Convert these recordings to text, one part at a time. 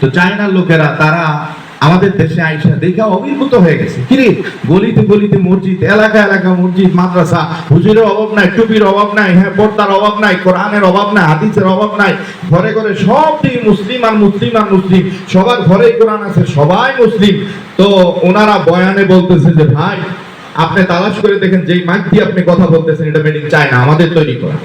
তো চায়নার লোকেরা তারা আমাদের দেশে আইসা দেখা অভিভূত হয়ে গেছে, কিরে গলিতে গলিতে মসজিদ, এলাকা এলাকা মসজিদ, মাদ্রাসা, হুজুরের অভাব নাই, টুপির অভাব নাই, হ্যাঁ পর্দার অভাব নাই, কোরআনের অভাব নাই, হাদিসের অভাব নাই, ঘরে ঘরে সব দিকে মুসলিম আর মুসলিম আর মুসলিম, সবার ঘরেই কোরআন আছে, সবাই মুসলিম। তো ওনারা বয়ানে বলতেছে যে ভাই আপনি তালাশ করে দেখেন যেই মাইক দিয়ে আপনি কথা বলতেছেন এটা মেড ইন চায়না, আমাদের তৈরি করা।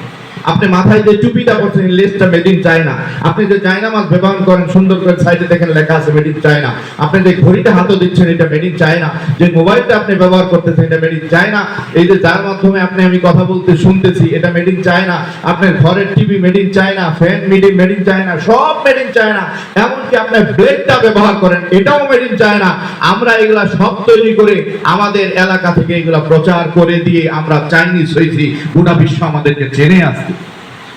আপনি মাথায় যে টুপিটা পরছেন লেসটা মেড ইন চায়না। আপনি যে চায়না মাছ ব্যবহার করেন সুন্দর করে সাইডে দেখেন লেখা আছে মেড ইন চায়না। আপনি যে ঘড়িটা হাতে দিচ্ছেন এটা মেড ইন চায়না। যে মোবাইলটা আপনি ব্যবহার করতেছেন এটা মেড ইন চায়না। এই যে যার মাধ্যমে আমি কথা বলতে শুনতেছি এটা মেড ইন চায়না। আপনার ঘরের TV made in China, fan made in China, সব মেড ইন চায়না। এমনকি আপনি ব্লেডটা ব্যবহার করেন এটাও মেড ইন চায়না। আমরা এগুলা সব তৈরি করে আমাদের এলাকা থেকে এগুলা প্রচার করে দিয়ে আমরা চাইনিজ হয়েছি, গোটা বিশ্ব আমাদেরকে জেনে আসছে।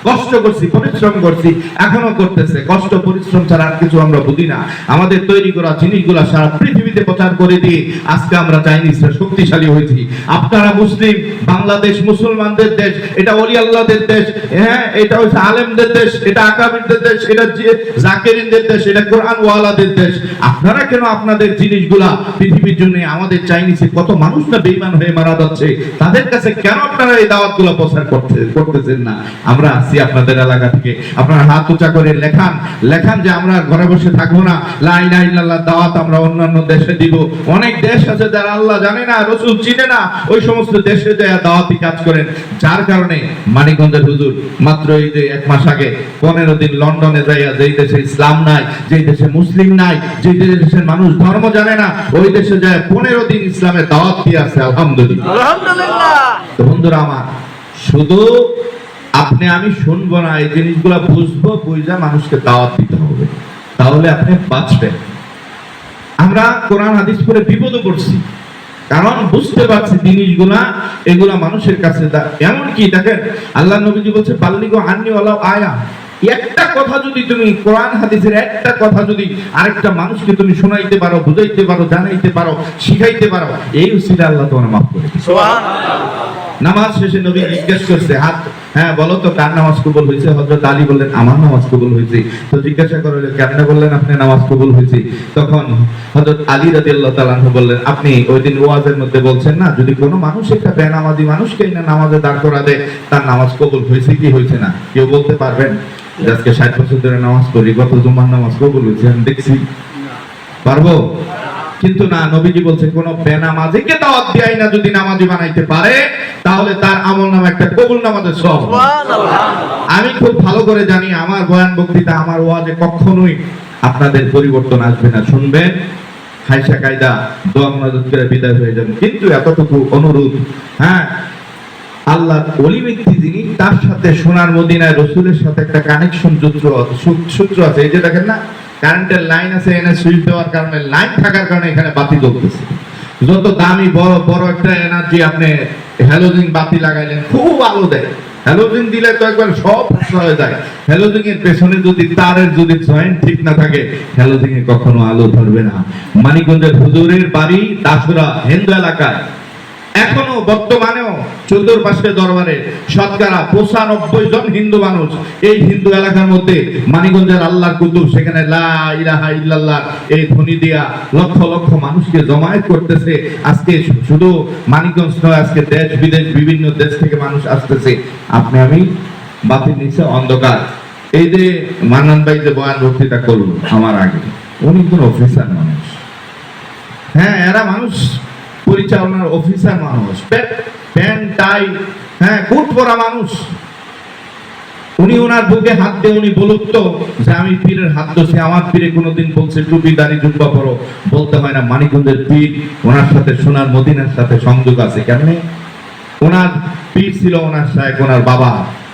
কষ্ট করছি, পরিশ্রম করছি, এখনো করতেছে। কষ্ট পরিশ্রম ছাড়া আর কিছু আমরা বুঝি না। আমাদের তৈরি করা জিনিসগুলো সারা পৃথিবীতে প্রচার করে দিয়ে আজকে আমরা চাইনিজরা শক্তিশালী হয়েছি। আপনারা মুসলিম, বাংলাদেশ মুসলমানদের দেশ, এটা ওলি আল্লাহদের দেশ, হ্যাঁ এটা হচ্ছে আলেমদের দেশ, এটা আকাবিরদের দেশ, এটা জাকিরিনদের দেশ, এটা কোরআন ওয়ালাদের দেশ। আপনারা কেন আপনাদের জিনিসগুলা পৃথিবীর জন্য আমাদের চাইনিজে কত মানুষ না বেঈমান হয়ে মারা যাচ্ছে, তাদের কাছে কেন আপনারা এই দাওয়াতগুলো প্রচার করতেছেন না? আমরা আপনাদের এলাকা থেকে আপনারা হাত উঁচা করে লেখান যে আমরা ঘরে বসে থাকবো না, লা ইলাহা ইল্লাল্লাহ দাওয়াত আমরা অন্যান্য দেশে দিব। অনেক দেশ আছে যারা আল্লাহ জানে না, রাসূল চিনে না, ওই সমস্ত দেশে যায় দাওয়াতি কাজ করেন। যার কারণে মানিকগঞ্জের হুজুর মাত্র এই যে 1 মাস আগে 15 দিন লন্ডনে যাইয়া, যেই দেশে ইসলাম নাই, যেই দেশে মুসলিম নাই, যেই দেশের মানুষ ধর্ম জানে না, ওই দেশে যায় 15 দিন ইসলামের দাওয়াত দিয়ে আসে। আলহামদুলিল্লাহ, আলহামদুলিল্লাহ। তো বন্ধুরা আমার, শুধু আমি শুনবো না, এই জিনিসগুলা বুঝবো, বুঝা মানুষকে দাওয়াত দিতে হবে, তাহলে আপনি বাঁচবেন। আমরা কোরআন হাদিস পড়ে বিপদে পড়ছি, কারণ বুঝতে পারছি জিনিসগুলা এগুলা মানুষের কাছে। এমনকি দেখেন আল্লাহ নবীজি বলছে বাল্লিগু আন্নি ওয়ালাউ আয়া, একটা কথা যদি তুমি কোরআন হাদিসের একটা কথা যদি আরেকটা মানুষকে তুমি শোনাইতে পারো, বুঝাইতে পারো, জানাইতে পারো, শিখাইতে পারো, এই উসিলা আল্লাহ তোমার মাফ করে দিবেন। সুবহানাল্লাহ। নামাজ শেষে নবী জিজ্ঞেস করছে, হাত হ্যাঁ বলো তো কার নামাজ কবুল হয়েছে? হযরত আলী বললেন আমার নামাজ কবুল হয়েছে। তো জিজ্ঞাসা করলেন কেমনে বললেন আপনি নামাজ কবুল হয়েছে? তখন হযরত আলী রাদিয়াল্লাহু তাআলা বললেন, আপনি ওই দিন ওয়াজের মধ্যে বলছেন না, যদি কোনো মানুষ একটা বেনামাজি মানুষকে না নামাজে দাঁড় করা দেয়, তার নামাজ কবুল হয়েছে কি হয়েছে না? কেউ বলতে পারবেন? আজকে 60 বছর ধরে নামাজ পড়ি, গত জুমার নামাজ কবুল হয়েছে আমি দেখছি, পারবো? কিন্তু না, নবীজি বলছে কোন বেনামাজিকে দাওয়াত দেয় না যদি নামাজি বানাইতে পারে, তাহলে তার আমলনামা একটা কবুল নামাজের সওয়াব। সুবহানাল্লাহ। আমি খুব ভালো করে জানি আমার বয়ান বক্তৃতা, আমার ওয়াজে কখনোই আপনাদের পরিবর্তন আসবে না। শুনবেন, হাইসা কায়দা দোয়া মুনাজাত করে বিদায় হয়ে যাবেন। কিন্তু এতটুকু অনুরোধ, হ্যাঁ আল্লাহর ওলি ব্যক্তি যিনি, তার সাথে সোনার মদিনায় রাসূলের সাথে একটা কানেকশন সূত্র আছে। এই যে দেখেন না কারেন্টের লাইন আছে, এনে সুইচ দেওয়ার কারণে, লাইন থাকার কারণে এখানে বাতি জ্বলতেছে। যত দামি বড় একটা এনার্জি আপনি হ্যালোজিন বাতি লাগাইলেন, খুব আলো দেয়। হ্যালোজিন দিলে তো একবার সব হয়ে যায়। হ্যালোজিনের পেছনে যদি তারের যদি জয়েন্ট ঠিক না থাকে, হ্যালোজিনে কখনো আলো ধরবে না। মানিকগঞ্জের হুজুরের বাড়ি দাসুরা হিন্দু এলাকায়, এখনো বর্তমানেও চতুর্পাশে দরবারে শতকরা 95 জন হিন্দু মানুষ। এই হিন্দু এলাকার মধ্যে মানিকগঞ্জের আল্লাহর কুতুব, সেখানে লা ইলাহা ইল্লাল্লাহ এই ধ্বনি দিয়া লক্ষ লক্ষ মানুষকে জমায়েত করতেছে। আজকে শুধু মানিকগঞ্জ নয়, আজকে দেশ বিদেশ বিভিন্ন দেশ থেকে মানুষ আসতেছে। আমি বাতির নিচে অন্ধকার। এই যে মান্নান ভাই যে বয়ান বক্তৃতা করলো আমার আগে, উনি কোন অফিসার মানুষ, হ্যাঁ এরা মানুষ পরিচালনার অফিসার মানুষ, প্যান্ট টাই হ্যাঁ কোট পরা মানুষ। উনি ওনার বুকে হাত দিয়ে উনি বলুক তো যে আমি পীরের হাত ধরছি। আমার পীরে কোনোদিন বলছে টুপি দাড়ি জুব্বা পরো, বলতে হয় না। মানিকগঞ্জের পীর, ওনার সাথে সোনার মদিনার সাথে সংযোগ আছে। কেমনে? ওনার পীর ছিল ওনার শায়েখ, ওনার বাবা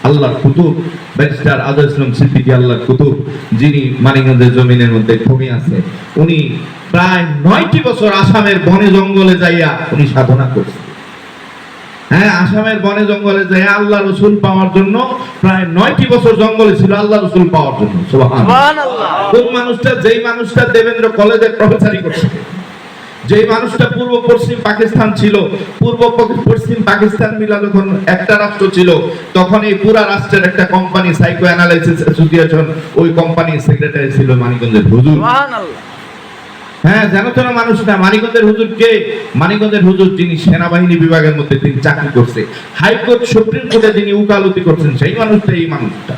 আল্লাহর কুতুব ব্যারিস্টার আজহার ইসলাম সিদ্দিকী আল্লাহর কুতুব, যিনি মানিকগঞ্জের জমিনের মধ্যে ঘুমিয়ে আছে। উনি প্রায় 9টি বছর আসামের বনে জঙ্গলে যাইয়া উনি সাধনা করছে। হ্যাঁ আসামের বনে জঙ্গলে যাইয়া আল্লাহ রাসূল পাওয়ার জন্য প্রায় 9টি বছর জঙ্গলে ছিল আল্লাহ রাসূল পাওয়ার জন্য। সুবহানাল্লাহ। কোন মানুষটা, যেই মানুষটা দেবেন্দ্র কলেজের প্রফেসরি করছে, যে মানুষটা পূর্ব পশ্চিম পাকিস্তান ছিল, পূর্ব পশ্চিম পাকিস্তান মিলা যখন একটা রাষ্ট্র ছিল, তখন এই পুরা রাষ্ট্রের একটা কোম্পানি সাইকো অ্যানালাইসিস অ্যাসোসিয়েশন, ওই কোম্পানির সেক্রেটারি ছিল মানিকগঞ্জের হুজুর। হ্যাঁ, জানো তো না মানুষ না, মানিকগঞ্জের হুজুর কে? মানিকগঞ্জের হুজুর যিনি সেনাবাহিনী বিভাগের মধ্যে তিনি চাকরি করছে, হাইকোর্ট সুপ্রিম কোর্টে যিনি উকালতি করছেন, সেই মানুষটা এই মানুষটা।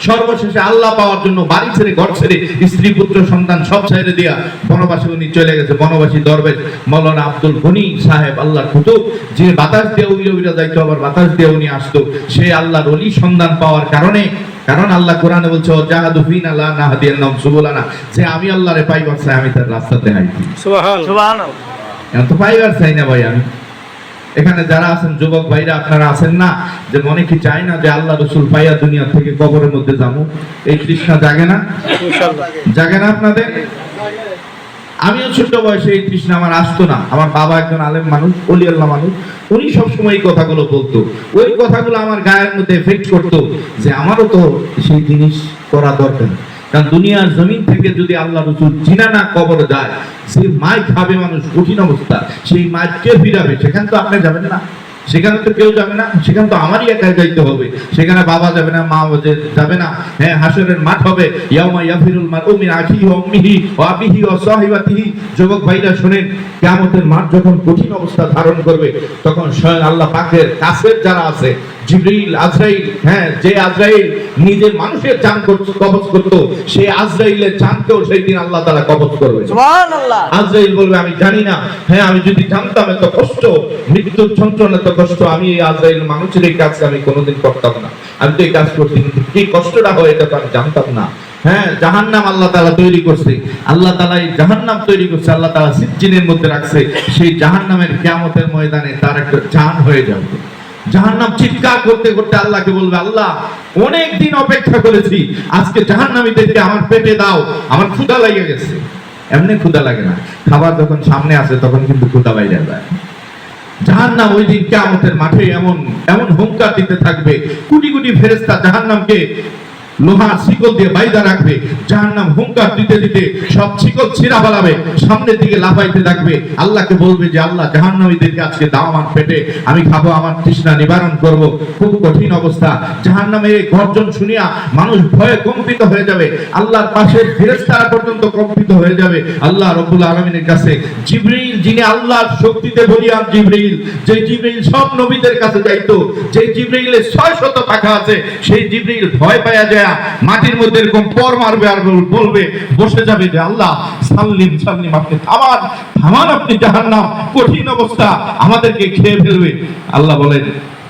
সর্বশেষে আল্লাহ পাওয়ার জন্য বাড়ি ছেড়ে, ঘর ছেড়ে, স্ত্রী পুত্র সন্তান সব ছেড়ে দিয়া বনবাসী উনি চলে গেছে। বনবাসী দরবেশ মাওলানা আব্দুল গনি সাহেব, আল্লাহর কুতুব, যে বাতাস দিয়ে উড়ে উড়ে যাইতো, আবার বাতাস দিয়ে উনি আসতো, সে আল্লাহর ওলি সন্ধান পাওয়ার কারণে, কারণ আল্লাহ কোরআনে বলছে জাহাদু ফিনা লা নাহদিয়ান্নাহুম সুবুলানা, যে আমি আল্লাহরে পাইবার চাই, আমি তার রাস্তা দেখাই। সুবহানাল্লাহ। এখন তো পাইবার চাই না ভাই আমি। এখানে যারা আছেন যুবক ভাইরা, আপনারা আছেন না যে মনে কি চাই না যে আল্লাহ রসুল পাইয়া দুনিয়া থেকে কবরের মধ্যে যাবো? এই তৃষ্ণা জাগে না? জাগে না আপনাদের? আমিও ছোট বয়সে এই তৃষ্ণা আমার আসতো না। আমার বাবা একজন আলেম মানুষ, ওলি আল্লাহ মানুষ, উনি সবসময় এই কথাগুলো বলতো। ওই কথাগুলো আমার গায়ের মধ্যে এফেক্ট করতো যে আমারও তো সেই জিনিস করা দরকার। কারণ দুনিয়ার জমিন থেকে যদি আল্লাহ রসুল জিনা না কবরে যায়, যে মাই খাবে মানুষ, কঠিন অবস্থা, সেই মাই কে ফিরাবে? সেখানে তো আপনি যাবেন না, সেখানে তো কেউ যাবে না, সেখানে তো আমারই একাই যাইতে হবে। সেখানে বাবা যাবে না, মা যাবে না। হ্যাঁ, হাসরের মাঠ হবে, ইয়াউমা ইয়াফিরুল মারউ মিন আখিহি ওয়া উম্মিহি ওয়া আবিহি ওয়া সাহিবাতিহি। যুবক ভাইরা শুনেন, কিয়ামতের মাঠ যখন কঠিন অবস্থা ধারণ করবে, তখন স্বয়ং আল্লাহ পাকের কাছের যারা আছে, জিবরিল, আজরাইল, হ্যাঁ, যে আজরাইল নিজে মানুষের জান কবজ করত, সেই আজরাইলের জানকেও সেই দিন আল্লাহ তাআলা কবজ করবে। সুবহানাল্লাহ। আজরাইল বলবে আমি জানি না, হ্যাঁ আমি যদি জানতাম এত কষ্ট, মৃত্যুর যন্ত্রণা, এত কষ্ট, আমি এই আজরাইল মানুষের এই কাজ আমি কোনোদিন করতাম না। আমি তো এই কাজ করছি, কিন্তু কি কষ্টটা হয় এটা তো আমি জানতাম না। হ্যাঁ, জাহান্নাম আল্লাহ তাআলা তৈরি করছে, আল্লাহ তাআলা এই জাহান্নাম তৈরি করছে, আল্লাহ তাআলা সিজ্জিনের মধ্যে রাখছে। সেই জাহান্নামের কিয়ামতের ময়দানে তার একটা জান হয়ে যাবে। জাহান্নাম চিৎকার করতে করতে আল্লাহকে বলবে, আল্লাহ অনেক দিন অপেক্ষা করেছি, আজকে জাহান্নামীদেরকে আমার পেটে দাও, আমার ক্ষুধা লেগে গেছে। এমনি ক্ষুধা লাগে না, খাবার যখন সামনে আসে তখন কিন্তু ক্ষুধা বাইরে যায়। জাহান্নাম ওই দিন কিয়ামতের মাঠে এমন এমন হুঙ্কার দিতে থাকবে, কোটি কোটি ফেরেশতা জাহান্নামকে লোহার শিকল দিয়ে বাইধা রাখবে। জাহান্নাম হুঙ্কার দিতে দিতে সব শিকল ছিঁড়া ফেলাবে, সামনের দিকে লাফাইতে থাকবে। আল্লাহকে বলবে যে আল্লাহ জাহান্নামীদেরকে আজকে দাও আমার পেটে, আমি খাবো, আমার তৃষ্ণা নিবারণ করব। খুব কঠিন অবস্থা। জাহান্নামের এই গর্জন শুনিয়া মানুষ ভয়ে কম্পিত হয়ে যাবে, আল্লাহর পাশে ফেরেশতারা পর্যন্ত কম্পিত হয়ে যাবে। আল্লাহ রাব্বুল আলামিনের কাছে জিবরিল, যিনি আল্লাহর শক্তিতে বলিয়ান জিবরিল, যে জিবরিল সব নবীদের কাছে যাইতো, যে জিবরিলের 600 পাখা আছে, সেই জিবরিল ভয় পায়া যায়, মাটির মধ্যে এরকম পর মারবে আর বলবে, বসে যাবে যে আল্লাহ সাল্লিম সাল্লিম, আপনি থামান থামান, আপনি জাহান্নাম কঠিন অবস্থা, আমাদেরকে খেয়ে ফেলবে। আল্লাহ বলেন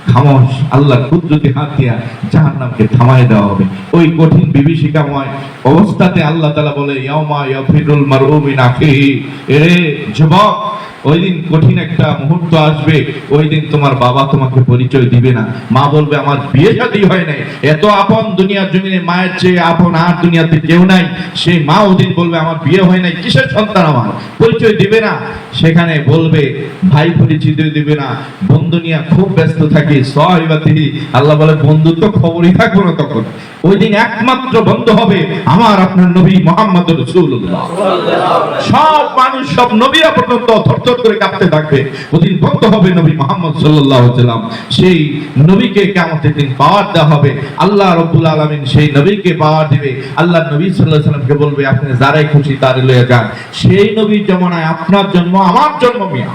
খামোশ, আল্লাহর কুদরতি হাত দিয়া জাহান্নামকে থামায় দেওয়া হবে। ওই কঠিন বিভীষিকাময় অবস্থাতে আল্লাহ তাআলা বলে ইয়াউমা ইয়াফিরুল মারউ মিন আখিহি। এরে যুবক, ওই দিন কঠিন একটা মুহূর্ত আসবে, ওই দিন তোমার বাবা তোমাকে পরিচয় দিবে না। মা বলবে আমার বিয়ে শাদী হয় নাই, এত আপন দুনিয়ার জমিনে মায়ের চেয়ে আপন আর দুনিয়াতে কেউ নাই। সেই মা ওই দিন বলবে আমার বিয়ে হয় নাই, কিসের সন্তান আমার, পরিচয় দিবে না। সেখানে বলবে ভাই পরিচিত দিবে না, বন্ধু নিয়ে খুব ব্যস্ত থাকি, সাহিবাতিহি। আল্লাহ বলে বন্ধু তো খবরই থাকবো না তখন। ওই দিন একমাত্র বন্ধু হবে আমার আপনার নবী মুহাম্মদুর রাসূলুল্লাহ। সব মানুষ, সব নবীরা পর্যন্ত থরথর করে কাঁপতে থাকবে। ওদিন বন্ধ হবে নবী মুহাম্মদ সাল্লাল্লাহু আলাইহি ওয়াসাল্লাম। সেই নবীকে কিয়ামতের দিন পাওয়ার দেওয়া হবে। আল্লাহ রাব্বুল আলামিন সেই নবীকে পাওয়ার দিবে। আল্লাহ নবী সাল্লাল্লাহু আলাইহি ওয়াসাল্লামকে বলবে আপনি যারাই খুশি তারে লয়ে যান। সেই নবীর জমানায় আপনার জন্ম, আমার জন্ম মিয়া।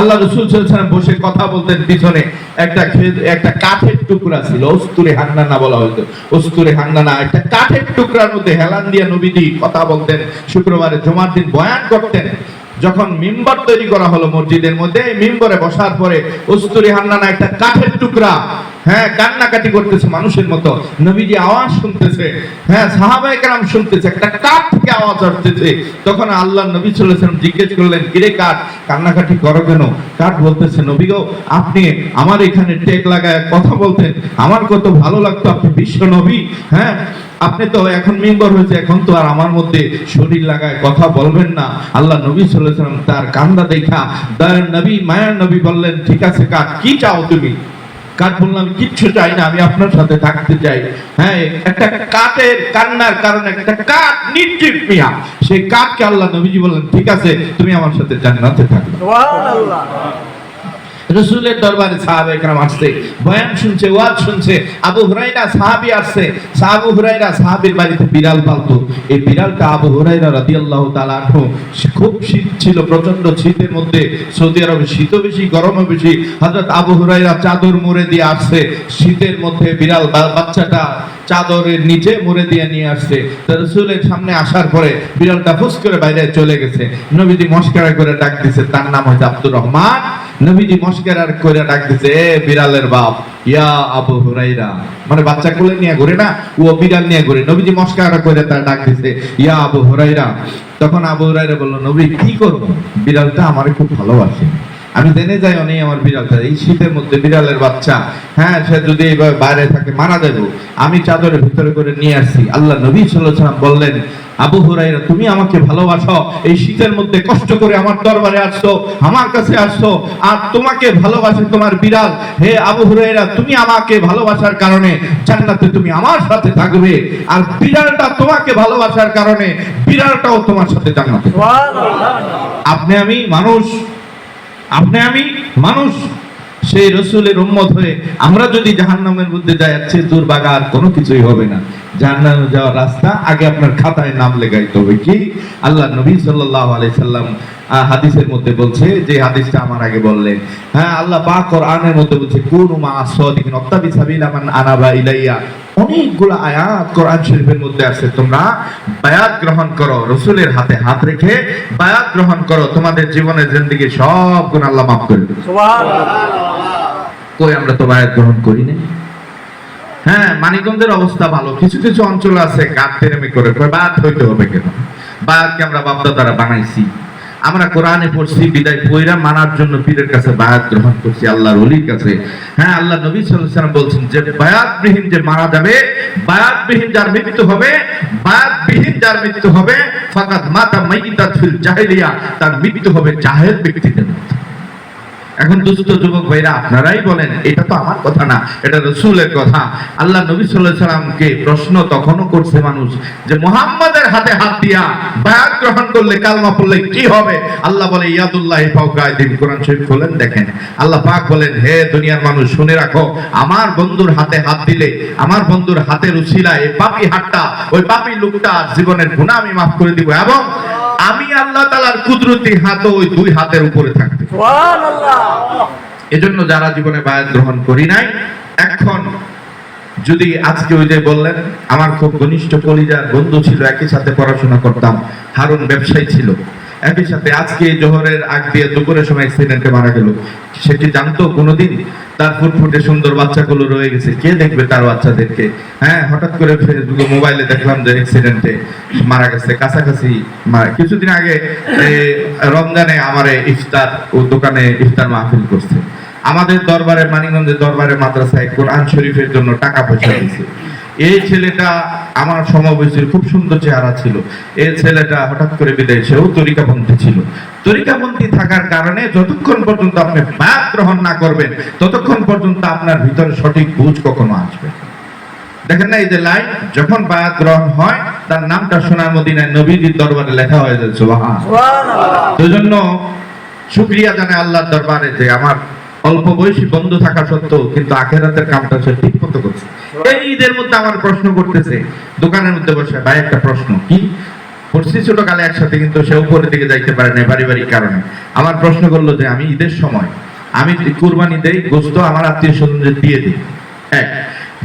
আল্লাহ রাসূল সাল্লাল্লাহু আলাইহি ওয়াসাল্লাম বসে কথা বলতেন, পিছনে একটা কাঠের টুকরা ছিল, উস্তুরে হান্নানা বলা হতো। উস্তুরে হান্নানা একটা কাঠের টুকরার মধ্যে হেলান দিয়ে নবীজি কথা বলতেন। শুক্রবারে জুমার দিন বয়ান করতেন। যখন মিম্বর তৈরি করা হলো মসজিদের মধ্যে, মিম্বরে বসার পরে উস্তুরি হান্নানা একটা কাঠের টুকরা, হ্যাঁ, কান্নাকাটি করতেছে মানুষের মতো। নবীজি আওয়াজ শুনতেছে, হ্যাঁ, সাহাবায়ে কেরাম শুনতেছে, একটা কাঠ থেকে আওয়াজ আসতেছে। তখন আল্লাহ নবী সাল্লাল্লাহু আলাইহি ওয়াসাল্লাম জিজ্ঞেস করলেন, কিরে কাঠ, কান্নাকাটি করো কেন? কাঠ বলতেছে নবী গো, আপনি আমার এখানে টেক লাগায় কথা বলতেন, আমার কত ভালো লাগতো, আপনি বিশ্ব নবী, হ্যাঁ, আপনি তো এখন মিম্বর হয়েছে, এখন তো আর আমার মধ্যে শরীর লাগায় কথা বলবেন না। আল্লাহ নবী সাল্লাল্লাহু আলাইহি ওয়াসাল্লাম তার কান্দা দেখা দয়ার নবী, মায়ার নবী বললেন, ঠিক আছে কাঠ, কি চাও তুমি? কাঠ বললাম কিচ্ছু চাই না, আমি আপনার সাথে থাকতে চাই। হ্যাঁ, একটা কাঠের কান্নার কারণে একটা কাঠ নির্জীব মিয়া, সেই কাঠকে আল্লাহ নবীজি বললেন ঠিক আছে তুমি আমার সাথে জান্নাতে থাকো। সুবহানাল্লাহ। রাসূলের দরবারে সাহাবায়ে কেরাম আসছে, বয়ান শুনছে, ওয়াজ শুনছে। আবু হুরায়রা সাহাবী আসছে, আবু হুরায়রা সাহাবীর বাড়িতে বিড়াল পালতো। এই বিড়ালটা আবু হুরায়রা রাদিয়াল্লাহু তাআলা আনহু, খুব শীত ছিল, প্রচন্ড শীতের মধ্যে সৌদি আরবে শীতও বেশি গরমও বেশি। হযরত আবু হুরায়রা চাদর মুড়ে দিয়ে আসছে, শীতের মধ্যে বিড়াল বাচ্চাটা চাদরের নিচে মুড়ে দিয়ে নিয়ে আসছে। রাসূলের সামনে আসার পরে বিড়ালটা ফুস করে বাইরে চলে গেছে। নবীজি মশকরা করে ডাক দিছে, তার নাম হচ্ছে আব্দুর রহমান। নবীজি মশকরা করে ডাক দিছে, এ বিড়ালের বাপ, ইয়া আবু হুরায়রা, মানে বাচ্চা কোলে নিয়ে ঘুরে না, ও বিড়াল নিয়ে ঘুরে। নবীজি মশকরা করে তার ডাক দিছে, ইয়া আবু হুরায়রা। তখন আবু হুরায়রা বলল, নবী কি করব, বিড়ালটা আমারে খুব ভালোবাসে, আমি জেনে যাই অনেক আমার বিড়ালটা, এই শীতের মধ্যে বিড়ালের বাচ্চা, হ্যাঁ সে যদি এইভাবে বাইরে থাকে মারা যাবে, আমি চাদরের ভিতরে করে নিয়ে আসছি। আল্লাহ নবী সাল্লাল্লাহু আলাইহি ওয়াসাল্লাম বললেন, আবু হুরায়রা তুমি আমাকে ভালোবাসো, এই শীতের মধ্যে কষ্ট করে আমার দরবারে আসছো, আমার কাছে আসছো, আর তোমাকে ভালোবাসে তোমার বিড়াল। হে আবু হুরায়রা, তুমি আমাকে ভালোবাসার কারণে জান্নাতে তুমি আমার সাথে থাকবে, আর বিড়ালটা তোমাকে ভালোবাসার কারণে বিড়ালটাও তোমার সাথে জান্নাতে। সুবহানাল্লাহ। আপনি আমি মানুষ, আপনি আমি মানুষ, সেই রাসূলের উম্মত হয়ে আমরা যদি জাহান্নামের মধ্যে যাই, আছে দুর্ভাগা আর কোনো কিছুই হবে না। জাহান্নামে যাওয়ার রাস্তা আগে আপনার খাতায় নাম লেখাইতে হবে। কি আল্লাহ নবী সাল্লাল্লাহু আলাইহি সাল্লাম হাদিসের মধ্যে বলছে, যে হাদিসটা আমার আগে বললেন, হ্যাঁ আল্লাহ পাক কোরআনের মধ্যে বলছে কুনু মা আস-সাদিকিন ওয়াত্তাবি সাবিলা মান আনাবা ইলাইয়া। অনেকগুলো আয়াত কোরআন শরীফের মধ্যে আছে, তোমরা বায়াত গ্রহণ করো, রাসূলের হাতে হাত রেখে বায়াত গ্রহণ করো, তোমাদের জীবনের জিন্দেগি সব গুনাহ আল্লাহ মাফ করে দেবে। সুবহানাল্লাহ। কই আমরা তো বায়াত গ্রহণ করি না। হ্যাঁ, মানিকগঞ্জের অবস্থা ভালো, কিছু কিছু অঞ্চল আছে গাত তেরেমি করে বায়াত হইতে হবে কেন? বায়াতকে আমরা বাপদাদারা বানাইছি, আমরা কোরআনে পড়ছি, বিদায় পয়রা মানার জন্য পীরের কাছে বায়াত গ্রহণ করছি, আল্লাহর ওলির কাছে। হ্যাঁ, আল্লাহ নবী সাল্লাল্লাহু আলাইহি ওয়াসাল্লাম বলছেন যে বায়াতবিহীন যে মারা যাবে, বায়াতবিহীন যার মৃত্যু হবে, বায়াতবিহীন যার মৃত্যু হবে, ফাকাদ মাতা মাইতাত ফিল জাহেলিয়া, তার মৃত্যু হবে জাহেল ব্যক্তিদের মতো। এখন দুস্থ যুবক ভাইরা আপনারাই বলেন, এটা তো আমার কথা না, এটা রাসূলের কথা। আল্লাহ নবী সাল্লাল্লাহু আলাইহি ওয়াসাল্লামকে প্রশ্ন তখনও করছে মানুষ যে মুহাম্মাদের হাতে হাত দিয়া বায়াত গ্রহণ করলে, কালমা পড়লে কি হবে? আল্লাহ বলে ইয়াদুল্লাহি ফাওকা আইদিহিম। কোরআন শরীফ খোলেন দেখেন, আল্লাহ পাক বলেন, হে দুনিয়ার মানুষ শুনে রাখো, আমার বন্ধুর হাতে হাত দিলে, আমার বন্ধুর হাতের উসিলায় এই পাপী হাতটা, ওই পাপী লোকটা জীবনের গুনাহ আমি মাফ করে দিব, এবং আমি আল্লাহ তাআলার কুদরতি হাত ওই দুই হাতের উপরে থাকবে। সুবহানাল্লাহ। এজন্য যারা জীবনে বায়াত গ্রহণ করি নাই, এখন যদি আজকে ওই যে বললেন, আমার খুব ঘনিষ্ঠ কলিজার বন্ধু ছিল, একই সাথে পড়াশোনা করতাম, হারুন ব্যবসায়ী ছিল, একই সাথে আজকে জোহরের আগ দিয়ে দুপুরের সময় অ্যাক্সিডেন্টে মারা গেল। সে কি জানতো কোনোদিন তার ফুটফুটে সুন্দর বাচ্চাগুলো রয়ে গেছে, কে দেখবে তার বাচ্চাদেরকে? হ্যাঁ, হঠাৎ করে ফেসবুকে মোবাইলে দেখলাম যে অ্যাক্সিডেন্টে মারা গেছে, কাছাকাছি কিছুদিন আগে রমজানে আমার ইফতার ও দোকানে ইফতার মাহফিল করছে। আমাদের দরবারে, মানিকগঞ্জের দরবারে মাদ্রাসায় কোরআন শরীফের জন্য টাকা পয়সা দিয়েছে। এই ছেলেটা আমার সমবয়সীর, খুব সুন্দর চেহারা ছিল। এই ছেলেটা হঠাৎ করে বিদায়, সেও তরিকাপন্থী ছিল। তরিকাপন্থী থাকার কারণে যতক্ষণ পর্যন্ত আপনি বায়াত গ্রহণ না করবেন, ততক্ষণ পর্যন্ত আপনার ভিতরে সঠিক বুঝ কখনো আসবে। দেখেন না, এই যে লাইন, যখন বায়াত গ্রহণ হয় তার নামটা সোনার মদিনায় নবীজির দরবারে লেখা হয়ে যায়। সুবহানাল্লাহ। সেজন্য শুকরিয়া জানাই আল্লাহর দরবারে যে আমার অল্প বয়সী বন্ধু থাকা সত্ত্বেও কিন্তু আখিরাতের কামটা সে ঠিক মতো করছে। এই ঈদের মধ্যে আমার প্রশ্ন করতেছে, দোকানের মধ্যে বসে, ভাই একটা প্রশ্ন, কি পড়ছি ছোটকালে একসাথে, কিন্তু সে উপরের দিকে যাইতে পারে না পারিবারিক কারণে। আমার প্রশ্ন করলো যে আমি ঈদের সময় আমি কুরবানি দেই, গোশত আমার আত্মীয় স্বজনদের দিয়ে দিই, এক।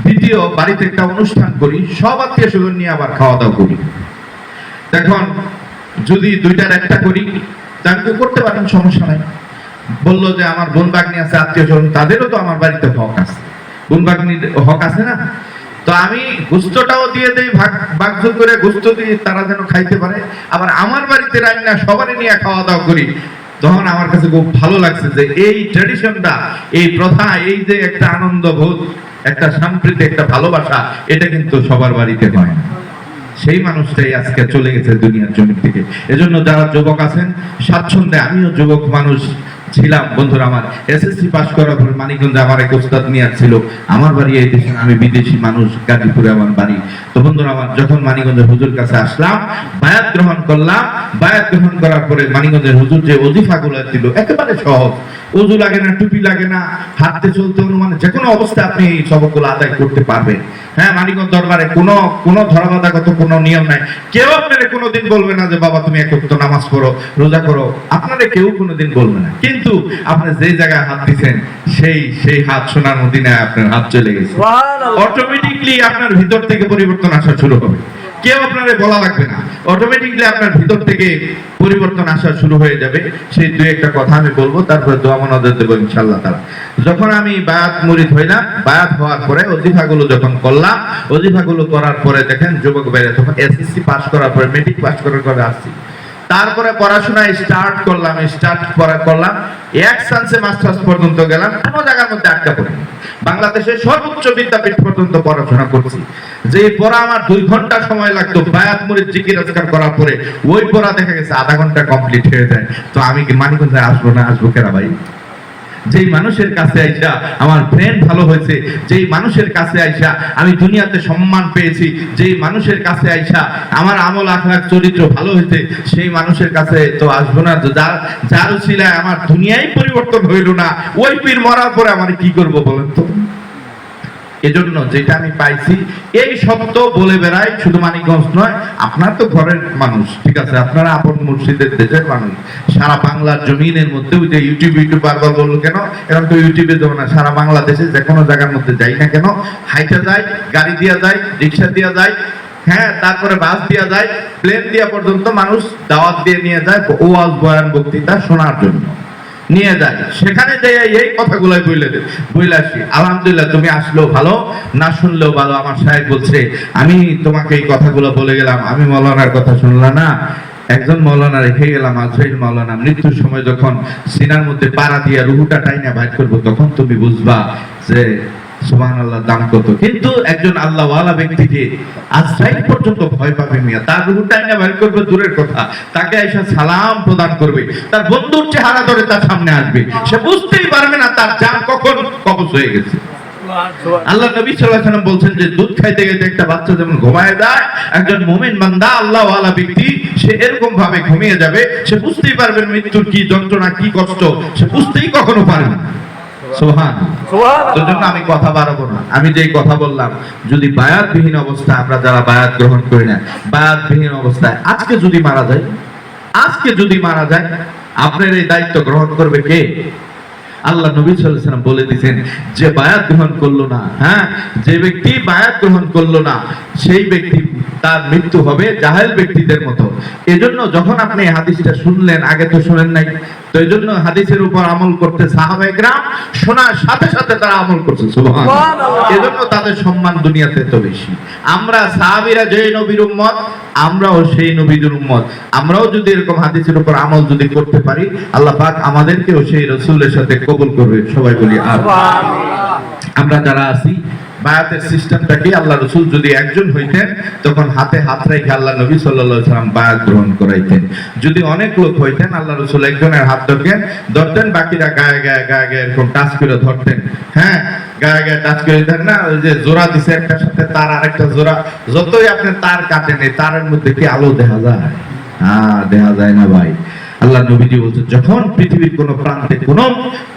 দ্বিতীয়, বাড়িতে একটা অনুষ্ঠান করি, সব আত্মীয় স্বজন নিয়ে আবার খাওয়া দাওয়া করি। দেখুন, যদি দুইটার একটা করি তাহলে করতে পারেন, সমস্যা নাই। বললো যে আমার বোন বাগনি আছে, আত্মীয় স্বজন, তাদেরও তো আমার বাড়িতে হক আছে, বোন বাগনির হক আছে না? তো আমি গোশতটাও দিয়ে দেই, ভাগযোগ করে গোশত দিয়ে তারা যেন খাইতে পারে, আবার আমার বাড়িতে রান্না সবারই নিয়ে খাওয়া দাওয়া করি। তখন আমার কাছে খুব ভালো লাগছে যে এই ট্র্যাডিশনটা, এই প্রথা, এই যে একটা আনন্দ বোধ, একটা সম্প্রীতি, একটা ভালোবাসা, এটা কিন্তু সবার বাড়িতে হয় না। সেই মানুষটাই আজকে চলে গেছে দুনিয়ার জমি থেকে। এজন্য যারা যুবক আছেন স্বাচ্ছন্দ্যে, আমিও যুবক মানুষ, ছিলাম বন্ধুরা আমার। এসএসসি পাস করার পর মানিকগঞ্জে আমার এক ওস্তাদ মিয়ার ছিল, আমার বাড়ি এই দেশে, আমি বিদেশি মানুষ, গাজীপুরে আমার বাড়ি। তো বন্ধুরা আমার, যখন মানিকগঞ্জের হুজুর কাছে আসলাম, বায়াত গ্রহণ করলাম। বায়াত গ্রহণ করার পরে মানিকগঞ্জের হুজুর যে ওজিফাগুলো দিল একেবারে সহজ, ওযু লাগে না, টুপি লাগে না, হাঁটতে চলতে অনুমানে যে কোনো অবস্থায় আপনি এই সবকগুলো আদায় করতে পারবেন। হ্যাঁ, মানিকগঞ্জ দরবারে কোনো ধর্মবাদাগত কোনো নিয়ম নাই। কেউ আপনারে কোনোদিন বলবে না যে বাবা তুমি এক ওয়াক্ত নামাজ পড়ো, রোজা করো, আপনারে কেউ কোনোদিন বলবে না। কিন্তু আপনি যে জায়গায় হাত দিচ্ছেন সেই হাত সোনার মদিনায় আপনার হাত চলে গেছে, অটোমেটিকলি আপনার ভিতর থেকে পরিবর্তন আসা শুরু হবে। কেউ আপনারে বলা লাগবে না, অটোমেটিকলি আপনার ভিতর থেকে পরিবর্তন আসা শুরু হয়ে যাবে। সেই দুই একটা কথা আমি বলবো, তারপরে দোয়া মনাজাত দেব ইনশাআল্লাহ তাআলা। যখন আমি বায়াত মুরিদ হইলাম, বায়াত হওয়ার পরে ওজিফাগুলো যখন করলাম, ওজিফাগুলো করার পরে দেখেন যুবক ভাইরা, তখন এসএসসি পাস করার পরে, মেট্রিক পাস করার পরে আসছি, তারপরে পড়াশোনা স্টার্ট করলাম, করলাম, এক চান্সে মাস্টার্স পর্যন্ত গেলাম, কোনো জায়গার মধ্যে আটকা পড়ি। বাংলাদেশের সর্বোচ্চ বিদ্যাপীঠ পর্যন্ত পড়াশোনা করছি। যে পড়া আমার 2 ঘন্টা সময় লাগতো, বায়াত মুরিদ জিকির আজকার করার পরে ওই পড়া দেখা গেছে আধা ঘন্টা কমপ্লিট হয়ে যায়। তো আমি কি মানিকগঞ্জে আসবো না, আসবো কেনা ভাই? যেই মানুষের কাছে আইসা আমার ব্রেন ভালো হয়েছে, যেই মানুষের কাছে আইসা আমি দুনিয়াতে সম্মান পেয়েছি, যেই মানুষের কাছে আইসা আমার আমল আখলাক চরিত্র ভালো হয়েছে, সেই মানুষের কাছে তো আসবো না। যার উসিলায় আমার দুনিয়াই পরিবর্তন হইল না, ওই পীর মরার পরে আমার কি করব বলেন তো? এজন্য যেটা আমি পাইছি এই সত্য বলে বেড়াই, শুধু মানিকগঞ্জ নয়, আপনার তো ঘরের মানুষ, ঠিক আছে, আপনারা আপন মুর্শিদের দেশের মানুষ, সারা বাংলার জমিনের মধ্যে। ওই যে ইউটিউব বারবার বললো কেন, এখন তো ইউটিউবে দেবো না, সারা বাংলাদেশে যে কোনো জায়গার মধ্যে যাই না কেন, হাইটা যায়, গাড়ি দিয়া যায়, রিক্সা দিয়া যায়, হ্যাঁ, তারপরে বাস দিয়া যায়, প্লেন দিয়া পর্যন্ত মানুষ দাওয়াত দিয়ে নিয়ে যায় ওয়াজ বয়ান বক্তৃতা শোনার জন্য নিয়ে যায়। সেখানে যে এই কথাগুলাই বইলে আসি, আলহামদুলিল্লাহ, তুমি আসলেও ভালো, না শুনলেও ভালো। আমার সাহেব বলছে আমি তোমাকে এই কথাগুলো বলে গেলাম, আমি মৌলানার কথা শুনলাম না, একজন মৌলানা রেখে গেলাম, আজরাইল মৌলানা। মৃত্যুর সময় যখন সিনার মধ্যে পাড়া দিয়া রুহুটা টাইনা বাইর করবো, তখন তুমি বুঝবা যে সুবহানাল্লাহ দাম কত। কিন্তু একজন আল্লাহওয়ালা ব্যক্তিকে আজরাইল পর্যন্ত ভয় পাবে মিয়া, তার রুহুটা টাইনা বাইর করবে দূরের কথা, তাকে এসে সালাম প্রদান করবে, তার বন্ধুর চেহারা ধরে তার সামনে আসবে, সে বুঝতেই পারবে না তার জান কখন কবজ হয়ে গেছে। আল্লাহ নবী সাল্লাল্লাহু আলাইহি ওয়াসাল্লাম বলছেন যে দুধ খাইতে খাইতে একটা বাচ্চা যেমন ঘুমায় যায়, একজন মুমিন বান্দা আল্লাহওয়ালা ব্যক্তি সে এরকম ভাবে ঘুমিয়ে যাবে, সে বুঝতেই পারবে মৃত্যুর কি যন্ত্রণা, কি কষ্ট, সে বুঝতেই কখনো পারবে না। সুবহানাল্লাহ। আমি কথা বাড়াবো না, আমি যেই কথা বললাম, যদি বায়াতবিহীন অবস্থায় আমরা যারা বায়াত গ্রহণ করি না, বায়াতবিহীন অবস্থায় আজকে যদি মারা যায়, আপনার এই দায়িত্ব গ্রহণ করবে কে? আল্লাহ নবী সাল্লাল্লাহু আলাইহি ওয়াসাল্লাম বলে দিয়েছেন যে বায়াত গ্রহণ করলো না, হ্যাঁ, যে ব্যক্তি বায়াত গ্রহণ করলো না, সেই ব্যক্তি তার মৃত্যু হবে জাহেল ব্যক্তিদের মতো। এজন্য যখন আপনি হাদিসটা শুনলেন, আগে তো শুনেন নাই, তো এজন্য হাদিসের উপর আমল করতে সাহাবায়ে কেরাম শোনার সাথে সাথে তারা আমল করছে, সুবহানাল্লাহ। এজন্য তাদের সম্মান দুনিয়াতে তো বেশি। আমরা সাহাবীরা যে নবীর উম্মত, আমরাও সেই নবীদের উম্মত। আমরাও যদি এরকম হাদিসের উপর আমল যদি করতে পারি, আল্লাহ পাক আমাদেরকেও সেই রাসূলের সাথে কবুল করবে। সবাই বলি আমিন। আমরা যারা আছি, বায়াতের সিস্টেমটা কি? আল্লাহ রাসূল যদি একজন হইতেন, তখন হাতে হাত রেখে আল্লাহ নবী সাল্লাল্লাহু আলাইহি ওয়াসাল্লাম বায়াত গ্রহণ করাইতেন। যদি অনেক লোক হইতেন, আল্লাহ রাসূল একজনের হাত ধরতেন, বাকিরা গায়ে এরকম টাচ করে ধরতেন, হ্যাঁ, গায়ে টাচ করে দেন না, ওই যে জোড়া দিছে একটার সাথে তার আরেকটা জোড়া, যতই আপনি তার কাটেন, এই তারের মধ্যে কি আলো দেখা যায়? দেখা যায় না ভাই। আল্লাহ নবীজি বলছেন, যখন পৃথিবীর কোন প্রান্তে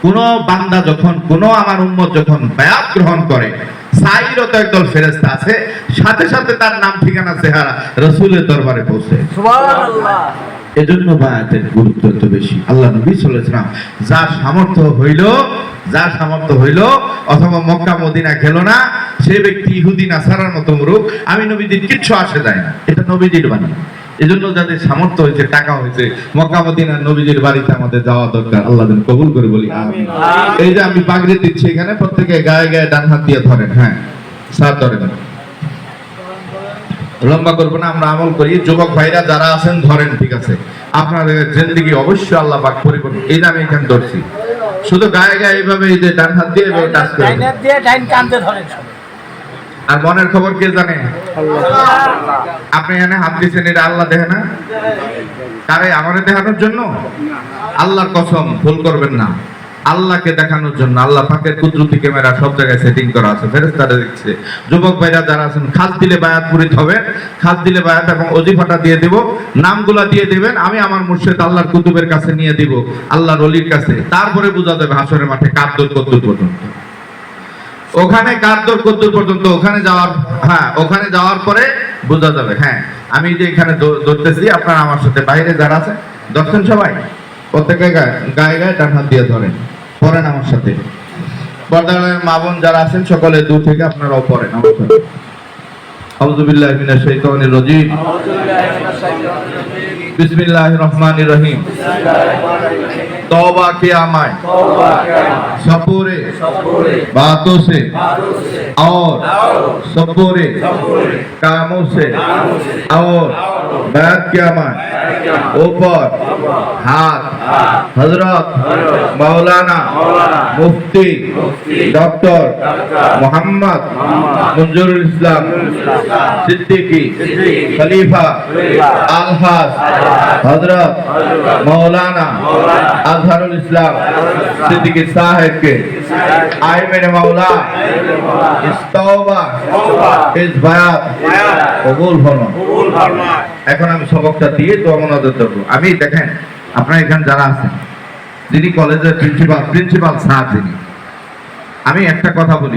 কোন বান্দা, যখন কোন আমার উম্মত যখন বায়াত গ্রহণ করে, সাইরত একদল ফেরেশতা আছে, সাথে সাথে তার নাম ঠিকানা চেহারা রাসূলের দরবারে পৌঁছে। সুবহানাল্লাহ। এজন্য বায়াতের গুরুত্ব এত বেশি। আল্লাহ নবী সাল্লাল্লাহু আলাইহি ওয়াসাল্লাম যার সামর্থ্য হইল অথবা মক্কা মদিনা গেল না, সেই ব্যক্তি ইহুদি নাসারার মতো মুরুখ, আমি নবীজির কিচ্ছু আসে যায় না, এটা নবীজির বাণী। এজন্য যাদের সামর্থ্য হয়েছে, টাকা হয়েছে, মক্কা মদিনা নবীজির বাড়িতে আমাদের যাওয়া দরকার। আল্লাহ যেন কবুল করে, বলি আমিন। এই যে আমি পাগড়ি দিচ্ছি, এখানে প্রত্যেকে গায়ে ডান হাত দিয়ে ধরেন, হ্যাঁ, সাথ ধরেন, লম্বা করবো না, আমরা আমল করি। যুবক ভাইরা যারা আছেন ধরেন, ঠিক আছে, আপনাদের জিন্দেগি অবশ্যই আল্লাহ পাক পরিপূর্ণ। এই যে আমি এখানে ধরছি, শুধু গায়ে এইভাবে, এই যে ডান হাত দিয়ে এভাবে টাচ করে, ডান হাত দিয়ে ডান কাঁধে ধরেন, আর মনের খবর কে জানে? আপনি এখানে হাত দিচ্ছেন, এটা আল্লাহ দেখে না? কারে আমারে দেখানোর জন্য? আল্লাহর কসম, ভুল করবেন না, আল্লাহকে দেখানোর জন্য। আল্লাহ পাকের কুদরতি ক্যামেরা সব জায়গায় সেটিং করা আছে, ফেরেশতারা দেখছে। যুবক ভাইরা যারা আছেন, খাস দিলে বায়াত মুরিদ হবে, খাস দিলে বায়াত এবং ওজিফাটা দিয়ে দেব, নামগুলা দিয়ে দিবেন। আমি আমার মুর্শিদ আল্লাহর কুতুবের কাছে নিয়ে দিব, আল্লাহর ওলির কাছে। তারপরে বোঝা যাবে হাসরের মাঠে কার দৌড় কদ্দুর পর্যন্ত। ওখানে কার দৌড় কদ্দুর পর্যন্ত, ওখানে যাওয়ার, হ্যাঁ ওখানে যাওয়ার পরে বোঝা যাবে। হ্যাঁ আমি যে এখানে ধরতেছি, আপনারা আমার সাথে বাইরে যারা আছে ধরছেন সবাই, প্রত্যেকে গায়ে গায়ে ডান হাত দিয়ে ধরেন, পড়েন আমার সাথে। পর্দার মা বোন যারা আছেন সকলে দূর থেকে আপনারাও পড়েন আমার সাথে। আউযু বিল্লাহি মিনাশ শাইতানির রাজীম, বিসমিল্লাহির রহমানির রহিম। तौबा किया मैं सपूरे बातों से और सपूरे कामों से और बैत किया मैं ऊपर हाथ हजरत मौलाना मुफ्ती डॉक्टर मोहम्मद मंजूरुल इस्लाम सिद्दीकी खलीफा अलहाज हजरत मौलाना अजहरुल इस्लाम सिद्दीकी साहिब के आए मेरे मौला इस तौबा इस बायात কবুল ফরমা। এখন আমি সবকটা দিয়ে দোয়া মোনাজাত করব। আমি দেখেন আপনারা এখানে যারা আছেন, যিনি কলেজের প্রিন্সিপাল স্যার, যিনি, আমি একটা কথা বলি,